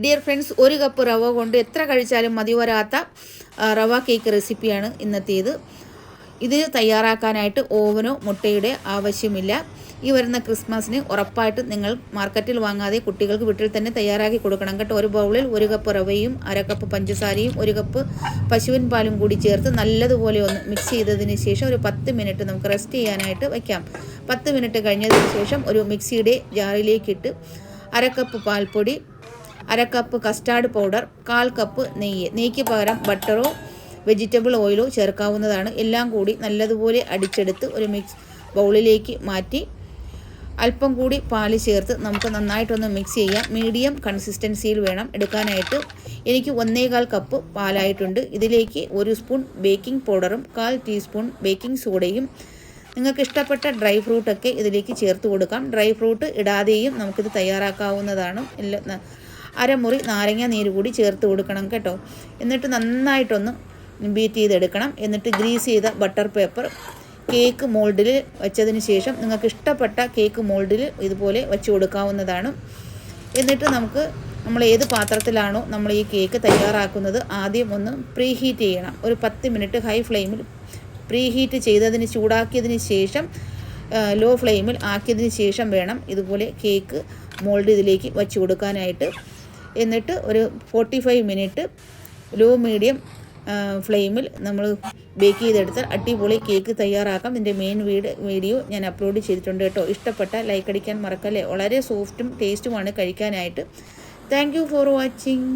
Dear friends, ഒരു cup റവ കൊണ്ട് എത്ര കഴിച്ചാലും മതി വരാത്ത റവ കേക്ക് റെസിപ്പിയാണ് ഇന്നത്തേത്. ഇത് തയ്യാറാക്കാനായിട്ട് ഓവനോ മുട്ടയുടെ ആവശ്യമില്ല. ഈ വരുന്ന ക്രിസ്മസിന് ഉറപ്പായിട്ട് നിങ്ങൾ മാർക്കറ്റിൽ വാങ്ങാതെ കുട്ടികൾക്ക് വീട്ടിൽ തന്നെ തയ്യാറാക്കി കൊടുക്കണം കേട്ടോ. ഒരു ബൗളിൽ 1 കപ്പ് റവയും 1/2 കപ്പ് പഞ്ചസാരയും 1 കപ്പ് പശുവിൻ പാലും കൂടി ചേർത്ത് നല്ലതുപോലെ ഒന്ന് മിക്സ് ചെയ്തതിന് ശേഷം ഒരു 10 മിനിറ്റ് നമുക്ക് റെസ്റ്റ് ചെയ്യാനായിട്ട് വയ്ക്കാം. 10 മിനിറ്റ് കഴിഞ്ഞതിന് ശേഷം ഒരു മിക്സിയുടെ ജാറിലേക്കിട്ട് 1/2 കപ്പ് പാൽപ്പൊടി, 1/2 കപ്പ് കസ്റ്റാർഡ് പൗഡർ, 1/4 കപ്പ് നെയ്ക്ക് പകരം ബട്ടറോ വെജിറ്റബിൾ ഓയിലോ ചേർക്കാവുന്നതാണ്. എല്ലാം കൂടി നല്ലതുപോലെ അടിച്ചെടുത്ത് ഒരു ബൗളിലേക്ക് മാറ്റി അല്പം കൂടി പാല് ചേർത്ത് നമുക്ക് നന്നായിട്ടൊന്ന് മിക്സ് ചെയ്യാം. മീഡിയം കൺസിസ്റ്റൻസിയിൽ വേണം എടുക്കാനായിട്ട്. എനിക്ക് 1/4 കപ്പ് പാലായിട്ടുണ്ട്. ഇതിലേക്ക് 1 സ്പൂൺ ബേക്കിംഗ് പൗഡറും 1/4 ടീസ്പൂൺ ബേക്കിംഗ് സോഡയും നിങ്ങൾക്ക് ഇഷ്ടപ്പെട്ട ഡ്രൈ ഫ്രൂട്ടൊക്കെ ഇതിലേക്ക് ചേർത്ത് കൊടുക്കാം. ഡ്രൈ ഫ്രൂട്ട് ഇടാതെയും നമുക്കിത് തയ്യാറാക്കാവുന്നതാണ്. അരമുറി നാരങ്ങ നീര് കൂടി ചേർത്ത് കൊടുക്കണം കേട്ടോ. എന്നിട്ട് നന്നായിട്ടൊന്ന് ബീറ്റ് ചെയ്തെടുക്കണം. എന്നിട്ട് ഗ്രീസ് ചെയ്ത ബട്ടർ പേപ്പർ കേക്ക് മോൾഡിൽ വെച്ചതിന് ശേഷം നിങ്ങൾക്ക് ഇഷ്ടപ്പെട്ട കേക്ക് മോൾഡിൽ ഇതുപോലെ വെച്ച് കൊടുക്കാവുന്നതാണ്. എന്നിട്ട് നമ്മൾ ഏത് പാത്രത്തിലാണോ നമ്മൾ ഈ കേക്ക് തയ്യാറാക്കുന്നത് ആദ്യം ഒന്ന് പ്രീഹീറ്റ് ചെയ്യണം. ഒരു 10 മിനിറ്റ് ഹൈ ഫ്ലെയിമിൽ പ്രീഹീറ്റ് ചെയ്തതിന് ചൂടാക്കിയതിന് ശേഷം ലോ ഫ്ലെയിമിൽ ആക്കിയതിന് ശേഷം വേണം ഇതുപോലെ കേക്ക് മോൾഡ് ഇതിലേക്ക് വെച്ച് കൊടുക്കാനായിട്ട്. എന്നിട്ട് ഒരു 45 മിനിറ്റ് ലോ മീഡിയം ഫ്ലെയിമിൽ നമ്മൾ ബേക്ക് ചെയ്തെടുത്താൽ അടിപൊളി കേക്ക് തയ്യാറാക്കാം. ഇതിൻ്റെ മെയിൻ വീഡിയോ ഞാൻ അപ്ലോഡ് ചെയ്തിട്ടുണ്ട് കേട്ടോ. ഇഷ്ടപ്പെട്ട ലൈക്ക് അടിക്കാൻ മറക്കല്ലേ. വളരെ സോഫ്റ്റും ടേസ്റ്റുമാണ് കഴിക്കാനായിട്ട്. Thank you for watching.